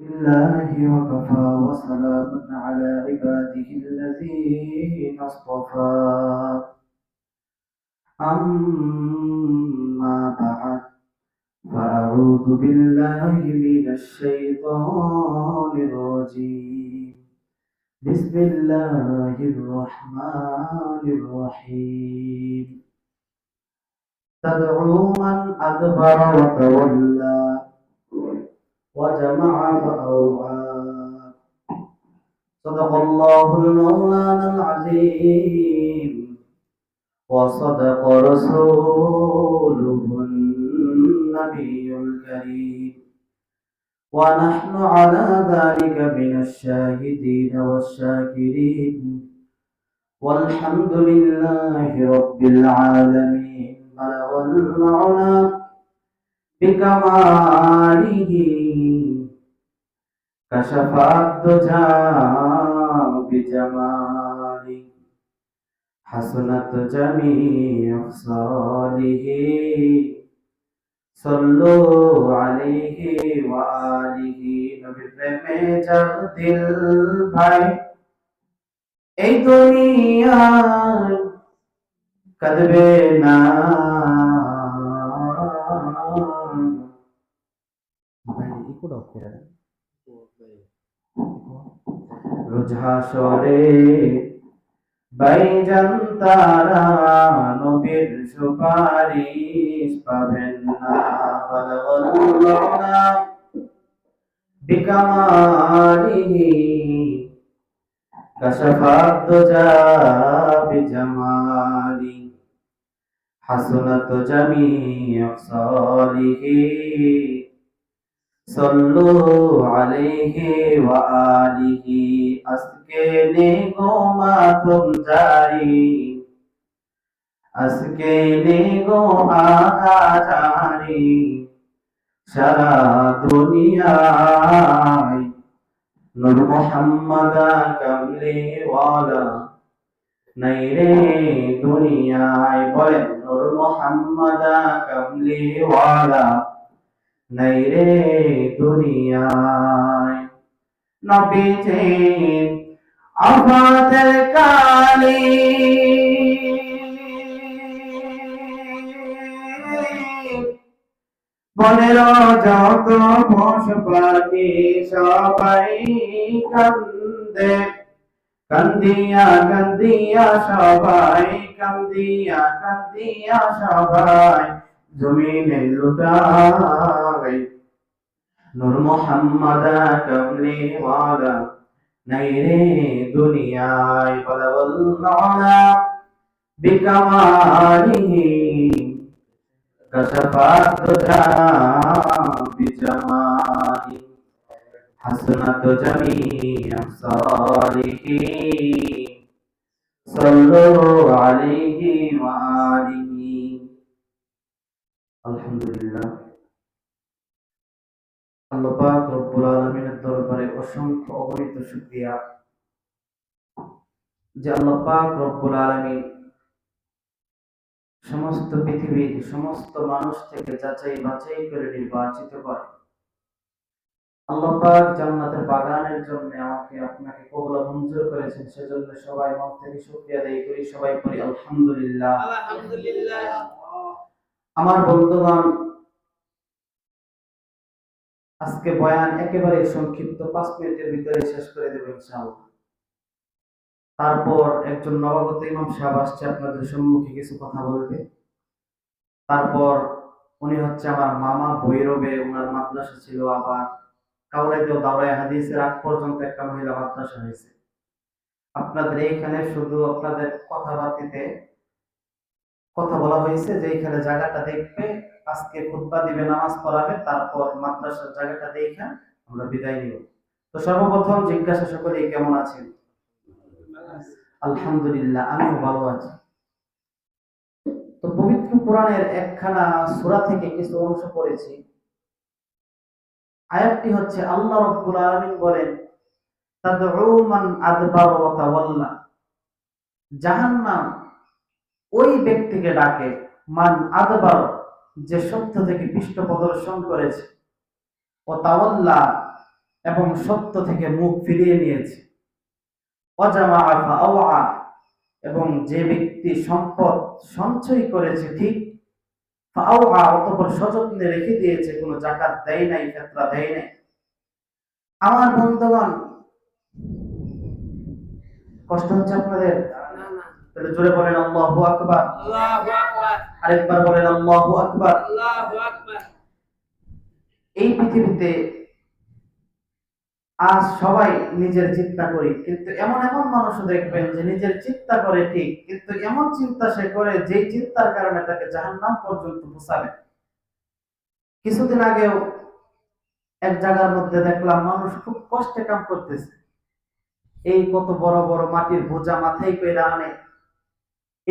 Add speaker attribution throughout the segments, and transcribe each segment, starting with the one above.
Speaker 1: لله وكفى وسلام على عباده الذين اصطفى أما بعد فأعوذ بالله من الشيطان الرجيم بسم الله الرحمن الرحيم تدعو من أدبر وتولى وجمع فأوعى صدق الله المولانا العظيم وصدق رسوله النبي الكريم ونحن على ذلك من الشاهدين والشاكرين والحمد لله رب العالمين بلغ العلا بكماله كشف الدجى بجماله حسنت جميع خصاله صلوا عليه وآله নবী প্রেমে যার দিল ভাই এই দুনিয়ায় কাঁদবে না রোজ হাসরে ভাইজান তারা নবীর সুপারিশ পাবেন না বলগল্লাহ বিকামালিহি কাশাফাত দুজা বিজামালি হাসনাত জামিউ সালিহি সল্লু আলাইহি ওয়া আলিহি আজকে নেগো মাতম জারি আজকে নেগো আধা জারি সারা দুনিয়ায় নূর মুহাম্মদ কামলি ওয়ালা নাই রে দুনিয়ায় বলেন নূর মুহাম্মদ কামলি ওয়ালা নাই রে দুনিয়ায় নবীজি আমাদের কালী বনের যত পশু পাখি সবাই কান্দে কান্দিয়া কান্দিয়া সবাই কান্দিয়া কান্দিয়া সবাই জমিনে লুটায় নূর মুহাম্মদ কামলি ওয়ালা নাই রে দুনিয়ায় বলগল্লাহ বিকামালিহি কাশাফাত দুজা বিজামালি হাসনাত জামিউ সালিহি সাল্লু আলাইহি ওয়া আলিহি আলহামদুলিল্লাহ আল্লাহ পাক রব্বুল আলামিনের দরবারে অসংখ্য অগণিত শুকরিয়া যে আল্লাহ পাক রব্বুল আলামিন সমস্ত পৃথিবীর সমস্ত মানুষ থেকে যাচাই বাছাই করে নির্বাচিত করে আল্লাহ পাক জান্নাতের বাগানের জন্য আমাকে আপনাকে কবুল মঞ্জুর করেছেন সেজন্য সবাই মন থেকে শুকরিয়া আদায় করি সবাই পড়ি আলহামদুলিল্লাহ আলহামদুলিল্লাহ আমার বন্ধুগণ আজকে বয়ান একেবারে সংক্ষিপ্ত 5 মিনিটের ভিতরে শেষ করে দেব ইনশাআল্লাহ তারপর একজন নবাগত ইমাম সাহেব আসছে আপনাদের সম্মুখে কিছু কথা বলবে তারপর উনি হচ্ছে আমার মামা ভৈরবে ওনার মাদ্রাসা ছিল আবার কাউরাইতেও দাওরায়ে হাদিসের আগ পর্যন্ত একটা মহিলা মাদ্রাসা হয়েছে আপনাদের এইখানে শুধু আপনাদের কথাবার্তিতে কথা বলা হয়েছে যে এইখানে জায়গাটা দেখবে আজকে খুতবা দিবে নামাজ পড়াবে তারপর মাদ্রাসার জায়গাটা দেখে আমরা বিদায় নিব তো সর্বপ্রথম জিজ্ঞাসা সকলেই কেমন আছেন আলহামদুলিল্লাহ আমিও ভালো আছি তো পবিত্র কোরআনের একখানা সূরা থেকে কিছু অংশ পড়েছি আয়াতটি হচ্ছে আল্লাহ রাব্বুল আলামিন বলেন তাদউ মান আদবার ওয়া তাওয়াল্লা জাহান্নাম ওই ব্যক্তিকে ডাকে মান আদবার যে সত্য থেকে পৃষ্ঠ প্রদর্শন করেছে ও তাওয়াল্লা এবং সত্য থেকে মুখ ফিরিয়ে নিয়েছে। ওয়াজামা ফাআওয়া, এবং যে ব্যক্তি সম্পদ সঞ্চয় করেছে ঠিক, ফাআওয়া অতঃপর সযত্নে রেখে দিয়েছে, কোনো যাকাত দেয় নাই, ফিতরা দেয় নাই। আমার বন্ধুগণ, কষ্ট হচ্ছে আপনাদের? তাহলে জোরে বলেন আল্লাহু আকবার।
Speaker 2: আল্লাহু আকবার।
Speaker 1: আরেকবার বলেন আল্লাহু আকবার।
Speaker 2: আল্লাহু আকবার।
Speaker 1: এই পৃথিবীতে আজ সবাই নিজের চিন্তা করি, কিন্তু এমন এমন মানুষও দেখবেন যে নিজের চিন্তা করে ঠিক, কিন্তু এমন চিন্তা সে করে যেই চিন্তার কারণে তাকে জাহান্নাম পর্যন্ত পৌঁছাবে। কিছুদিন আগেও এক জায়গার মধ্যে দেখলাম মানুষ খুব কষ্টে কাম করতেছে, এই কত বড় বড় মাটির বোঝা মাথায় কইরা আনে,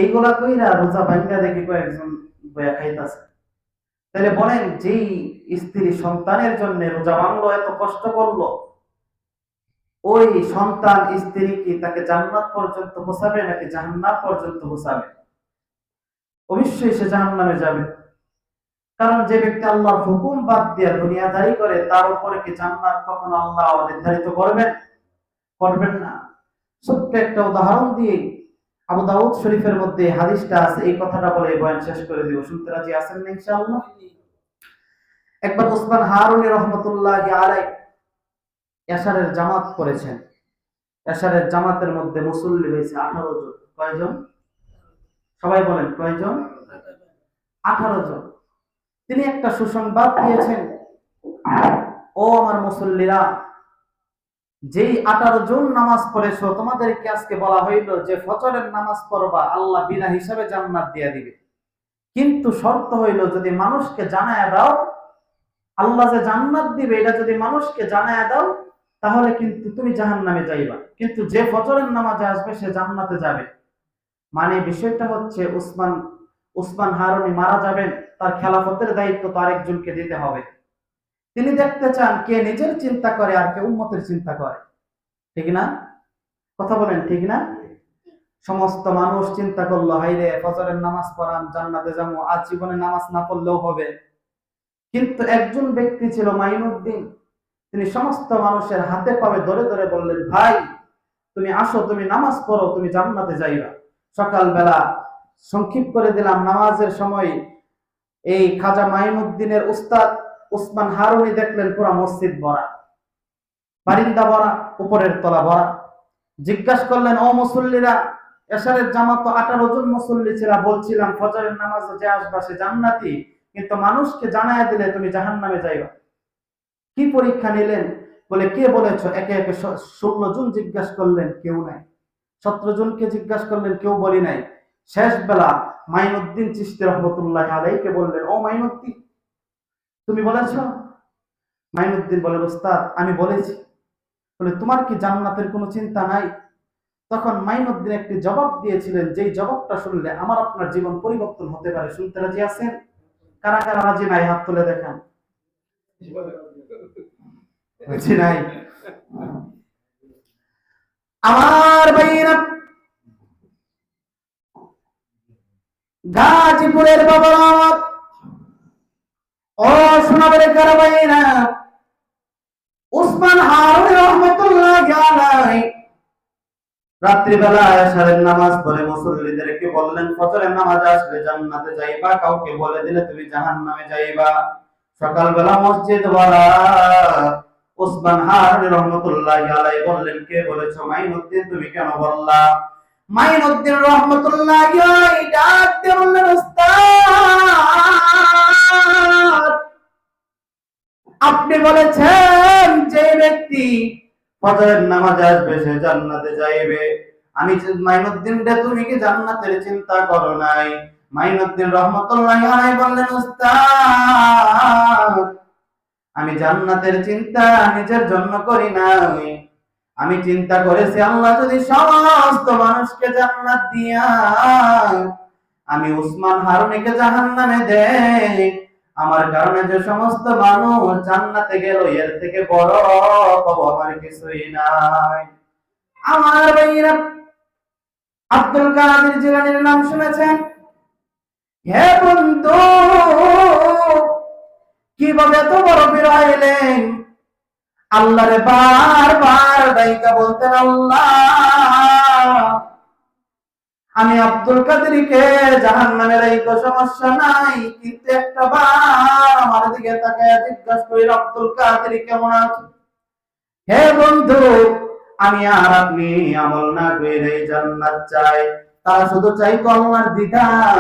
Speaker 1: এইগুলা কইরা রোজা ভাঙ্গা দেখি কয়েকজন বয়া খাইতাছে। তাহলে বলেন, যেই স্ত্রী সন্তানের জন্য রোজা ভাঙলো, এত কষ্ট করলো, ওই সন্তান স্ত্রী কি তাকে জান্নাত পর্যন্ত পৌঁছাবে নাকি জাহান্নাম পর্যন্ত পৌঁছাবে? অবশ্যই সে জাহান্নামে যাবে। কারণ যে ব্যক্তি আল্লাহর হুকুম বাদ দিয়ে দুনিয়াদারি করে, তার উপরে কি জান্নাত কখনো আল্লাহ নির্ধারিত করবেন? করবেন না। ছোট্ট একটা উদাহরণ দিয়ে আবু দাউদ শরীফের মধ্যে হাদিসটা আছে, এই কথাটা বলে বয়ান শেষ করে দিব। শুনতে রাজি আছেন না ইনশাআল্লাহ? একবার ওসমান হারুনি রহমতুল্লাহি আলাইহি এশারের জামাত করেছেন। এশারের জামাতের মধ্যে মুসল্লি হয়েছে 18 জন। কয়জন? সবাই বলেন কয়জন? 18 জন। তিনি একটা সুসংবাদ দিয়েছেন, ও আমার মুসল্লিরা, যেই 18 জন নামাজ পড়েছো, তোমাদেরকে আজকে বলা হইল যে ফজরের নামাজ পড়বা, আল্লাহ বিনা হিসাবে জান্নাত দিয়ে দিবে। কিন্তু শর্ত হইল, যদি মানুষকে জানায়া দাও, আল্লাহ যে জান্নাত দিবে এটা যদি মানুষকে জানায়া দাও, তাহলে কিন্তু তুমি জাহান্নামে যাইবা, কিন্তু যে ফজরের নামাজে আসবে সে জান্নাতে যাবে। মানে বিষয়টা হচ্ছে, উসমান হারুনি মারা যাবেন, তার খেলাফতের দায়িত্ব তো আরেকজনকে দিতে হবে। তিনি দেখতে চান কে নিজের চিন্তা করে আর কে উম্মতের চিন্তা করে। ঠিক না? কথা বলেন ঠিক না? সমস্ত মানুষ চিন্তা করলো, হাইরে ফজরের নামাজ পড়াম, জান্নাতে যাবো, আজ জীবনে নামাজ না পড়লেও হবে। কিন্তু একজন ব্যক্তি ছিল মাইনুদ্দিন, তিনি সমস্ত মানুষের হাতে পায়ে ধরে ধরে বললেন, ভাই তুমি আসো, তুমি নামাজ পড়ো, তুমি জান্নাতে যাইবা। সকালবেলা সংক্ষিপ্ত করে দিলাম, নামাজের সময় এই খাজা মাইনুদ্দিনের উস্তাদ উসমান হারুনি দেখলেন পুরা মসজিদ ভরা, বারিন্দা ভরা, উপরের তলা ভরা। জিজ্ঞাসা করলেন, ও মুসল্লিরা, এশারের জামাত তো 18 জন মুসল্লি ছিল, বলছিলাম ফজরের নামাজে যে আসবা সে জান্নাতি, কিন্তু মানুষকে জানায়া দিলে তুমি জাহান্নামে যাইবা। কি পরীক্ষা নিলেন? বলে, কে বলেছো? একে একে 16 জন জিজ্ঞাসা করলেন, কেউ নাই। 17 জনকে জিজ্ঞাসা করলেন, কেউ বলি নাই। শেষ বেলা মাইনুদ্দিন চিশতি রহমতুল্লাহ আলাইহিকে বললেন, ও মাইনুদ্দিন, তুমি বলেছো? মাইনুদ্দিন বলেন, ওস্তাদ আমি বলেছি। বলে, তোমার কি জান্নাতের কোনো চিন্তা নাই? তখন মাইনুদ্দিন একটি জবাব দিয়েছিলেন, যেই জবাবটা শুনলে আমার আপনার জীবন পরিবর্তন হতে পারে। শুনতে রাজি আছেন? কারা কারা রাজি নাই হাত তুলে দেখান। রাজি নাই? আমার ভাইরা, গাজীপুরের বাবা, ও শোনাবে কারা ভাইরা, উসমান হারুনি রহমতুল্লাহি আলাইহি রাত্রিবেলা এশারের নামাজ পড়ে মুসল্লিদেরকে বললেন, ফজরের নামাজ আসলে জান্নাতে যাইবা, কাউকে বলে দিলে তুমি জাহান্নামে যাইবা। সকালবেলা মসজিদ ভরা। উসমান হারুনি রহমতুল্লাহি আলাইহি বললেন, কে বলেছো? মাইনুদ্দিন, তুমি কেন বললা? মাইনুদ্দিন রহমতুল্লাহি আলাইহি ডাক দিয়ে বললেন, উস্তাদ, আপনি বলেছেন যে ব্যক্তি ফজরের নামাজে আসবে সে জান্নাতে যাইবে। আমি মাইনুদ্দিন রে, তুমি কি জান্নাতের চিন্তা করো নাই? মাইনুদ্দিন রহমতুল্লাহি আলাইহি বললেন, উস্তাদ, আমি জান্নাতের চিন্তা নিজের জন্য করি নাই, আমি চিন্তা করেছি আল্লাহ যদি সমস্ত মানুষকে জান্নাত দিয়া আমি উসমান হারুনিকে জাহান্নামে দেয়, আমার কারণে যে সমস্ত মানুষ জান্নাতে গেল, এর থেকে বড় পাবো আমার কিছুই নাই। আমার ভাইরা, আব্দুল কাদের জিলানীর নাম শুনেছেন? হে বন্ধু, কিভাবে এত বড় বীর হইলেন? আল্লাহরে বারবার ডাইকা বলতেন, আল্লাহ আমি আব্দুল কাদেরকে জাহান্নামে রাইখো, সমস্যা নাই, কিন্তু একটা বার আমার দিকে তাকায় জিজ্ঞাসা করি আব্দুল কাদের কেমন আছে। হে বন্ধু, আমি আর আপনি আমল না করে জান্নাত চাই, তারা শুধু চাইতো আল্লাহর দিদার।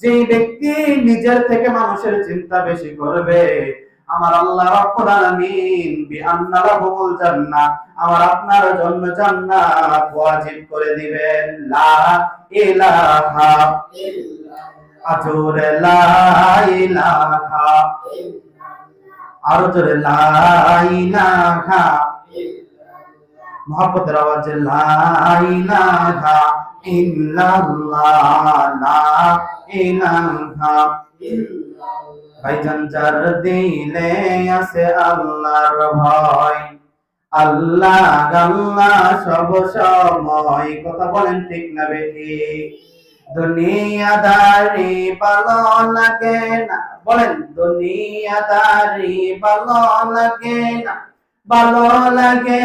Speaker 1: যে ব্যক্তি নিজের থেকে মানুষের চিন্তা বেশি করবে, আমার আল্লাহ রাব্বুল আলামিন বিআন্না লাহুমুল জান্নাহ, আমার আপনার জন্য জান্নাত ওয়াজিব করে দিবেন। লা ইলাহা আজরে লা ইলাহা, আরো জোরে লা ইলাহা, মোহাব্বতের আওয়াজে লা ইলাহা ইল্লাল্লাহ, লা ইলাহা। ভাইজান, যার দিলে আছে আল্লাহর ভয়, আল্লাহ আল্লাহ সব সময়, কথা বলেন ঠিক না বেঠিক? দুনিয়াদারি ভালো লাগে না, বলেন দুনিয়াদারি ভালো লাগে না, ভালো লাগে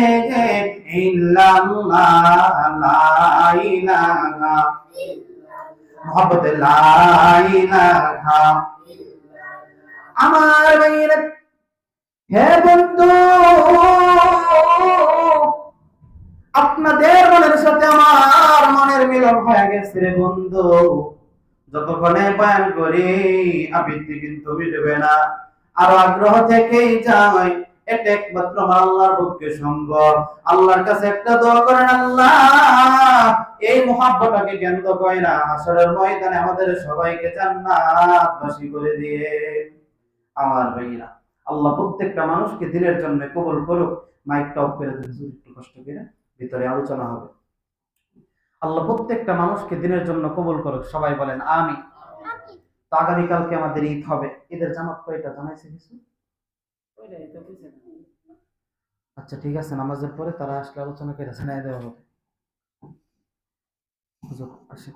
Speaker 1: ইল্লাল্লাহ, লা ইলাহা, মুহাব্বতে লা ইলাহা। আমার ভাইয়েরা, হে বন্ধু, আপনাদের মনের সাথে আমার মনের মিলন হয়ে গেছে রে বন্ধু। যতক্ষণে বয়ান করি আবৃত্তি কিন্তু মিটবে না, আরো আগ্রহ থেকেই যায়। এটা একমাত্র আল্লাহর পক্ষে সম্ভব। আল্লাহর কাছে একটা দোয়া করেন, আল্লাহ এই মুহাব্বতটাকে কেন্দ্র কইরা হাসরের ময়দানে আমাদের সবাইকে জান্নাতবাসী করে দিয়ে। আমার ভাইরা, আল্লাহ প্রত্যেকটা মানুষকে দিনের জন্য কবুল করুক। মাইকটা অফ করে দিন, একটু কষ্ট করে, ভিতরে আলোচনা হবে। আল্লাহ প্রত্যেকটা মানুষকে দিনের জন্য কবুল করুক, সবাই বলেন আমিন। তো আগামীকালকে আমাদের ঈদ হবে, ঈদের জামাত কয়টা জানাইছে কিছু? আচ্ছা ঠিক আছে, নামাজের পরে তারা আসলে আলোচনা করে জানাই দেওয়া হবে। হুজুর আসেন।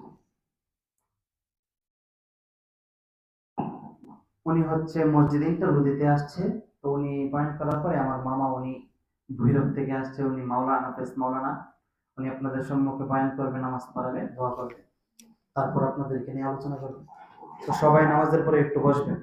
Speaker 1: উনি হচ্ছে মসজিদে ইন্টারভিউ দিতে আসছে, তো উনি পয়েন্ট করার পরে আমার মামা, উনি ভৈরব থেকে আসছে, উনি মাওলানা হাফেজ মাওলানা, উনি আপনাদের সম্মুখে বয়ান করবে, নামাজ পড়াবে, দোয়া করবে, তারপর আপনাদেরকে নিয়ে আলোচনা করবে। তো সবাই নামাজের পরে একটু বসবেন।